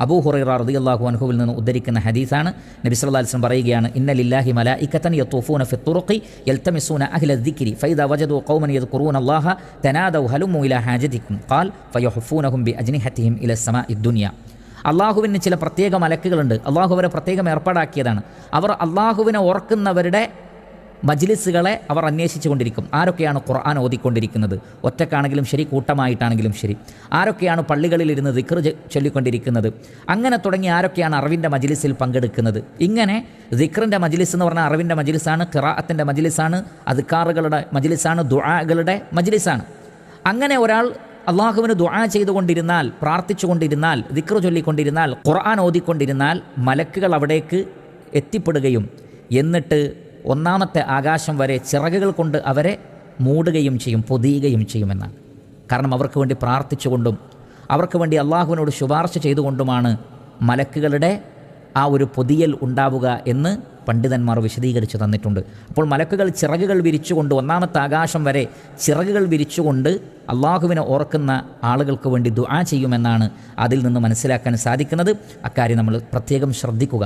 അബൂ ഹുറൈറ റളിയല്ലാഹു അൻഹുവിൽ നിന്ന് ഉദ്ധരിക്കുന്ന ഹദീസാണ്. നബി സല്ലല്ലാഹു അലൈഹി വസല്ലം പറയുകയാണ്, ഇന്ന ലില്ലാഹി മലായികതൻ യതൂഫൂന ഫി തുറുഖി യൽതമിസൂന അഹ്ല ദിക്രി ഫൈദാ വജദൂ ഖൗമൻ യദ്കുറൂന അല്ലാഹ തനാദൗ ഹലുമു ഇലാ ഹാജതികും ഖാൽ ഫയഹുഫൂനഹും ബിഅജ്നിഹതിഹിം ഇലാ സമാഇ ദുനിയ. അള്ളാഹുവിന് ചില പ്രത്യേക മലക്കുകളുണ്ട്. അള്ളാഹു അവരെ പ്രത്യേകം ഏർപ്പാടാക്കിയതാണ്. അവർ അള്ളാഹുവിനെ ഓർക്കുന്നവരുടെ മജ്ലിസുകളെ അവർ അന്വേഷിച്ചു കൊണ്ടിരിക്കും. ആരൊക്കെയാണ് ഖുർആൻ ഓതിക്കൊണ്ടിരിക്കുന്നത്, ഒറ്റക്കാണെങ്കിലും ശരി കൂട്ടമായിട്ടാണെങ്കിലും ശരി, ആരൊക്കെയാണ് പള്ളികളിലിരുന്ന് ദിക്ർ ചൊല്ലിക്കൊണ്ടിരിക്കുന്നത്, അങ്ങനെ തുടങ്ങി ആരൊക്കെയാണ് അറിവിൻ്റെ മജ്ലിസിൽ പങ്കെടുക്കുന്നത്. ഇങ്ങനെ ദിക്റിൻ്റെ മജ്ലിസ് എന്ന് പറഞ്ഞാൽ അറിവിൻ്റെ മജ്ലിസാണ്, ഖിറാഅത്തിൻ്റെ മജ്ലിസാണ്, അദ്കാറുകളുടെ മജ്ലിസാണ്, ദുആകളുടെ മജ്ലിസാണ്. അങ്ങനെ ഒരാൾ അള്ളാഹുവിന് ദുആ ചെയ്തുകൊണ്ടിരുന്നാൽ, പ്രാർത്ഥിച്ചുകൊണ്ടിരുന്നാൽ, ദിക്ർ ചൊല്ലിക്കൊണ്ടിരുന്നാൽ, ഖുർആൻ ഓതിക്കൊണ്ടിരുന്നാൽ മലക്കുകൾ അവിടേക്ക് എത്തിപ്പെടുകയും എന്നിട്ട് ഒന്നാമത്തെ ആകാശം വരെ ചിറകുകൾ കൊണ്ട് അവരെ മൂടുകയും ചെയ്യും, പൊതിയുകയും ചെയ്യുമെന്നാണ്. കാരണം അവർക്ക് വേണ്ടി പ്രാർത്ഥിച്ചുകൊണ്ടും അവർക്ക് വേണ്ടി അള്ളാഹുവിനോട് ശുപാർശ ചെയ്തുകൊണ്ടുമാണ് മലക്കുകളുടെ ആ ഒരു പൊതിയൽ ഉണ്ടാവുക എന്ന് പണ്ഡിതന്മാർ വിശദീകരിച്ച് തന്നിട്ടുണ്ട്. അപ്പോൾ മലക്കുകൾ ചിറകുകൾ വിരിച്ചുകൊണ്ട് ഒന്നാമത്തെ ആകാശം വരെ ചിറകുകൾ വിരിച്ചുകൊണ്ട് അള്ളാഹുവിനെ ഓർക്കുന്ന ആളുകൾക്ക് വേണ്ടി ദുആ ചെയ്യുമെന്നാണ് അതിൽ നിന്ന് മനസ്സിലാക്കാൻ സാധിക്കുന്നത്. അക്കാര്യം നമ്മൾ പ്രത്യേകം ശ്രദ്ധിക്കുക.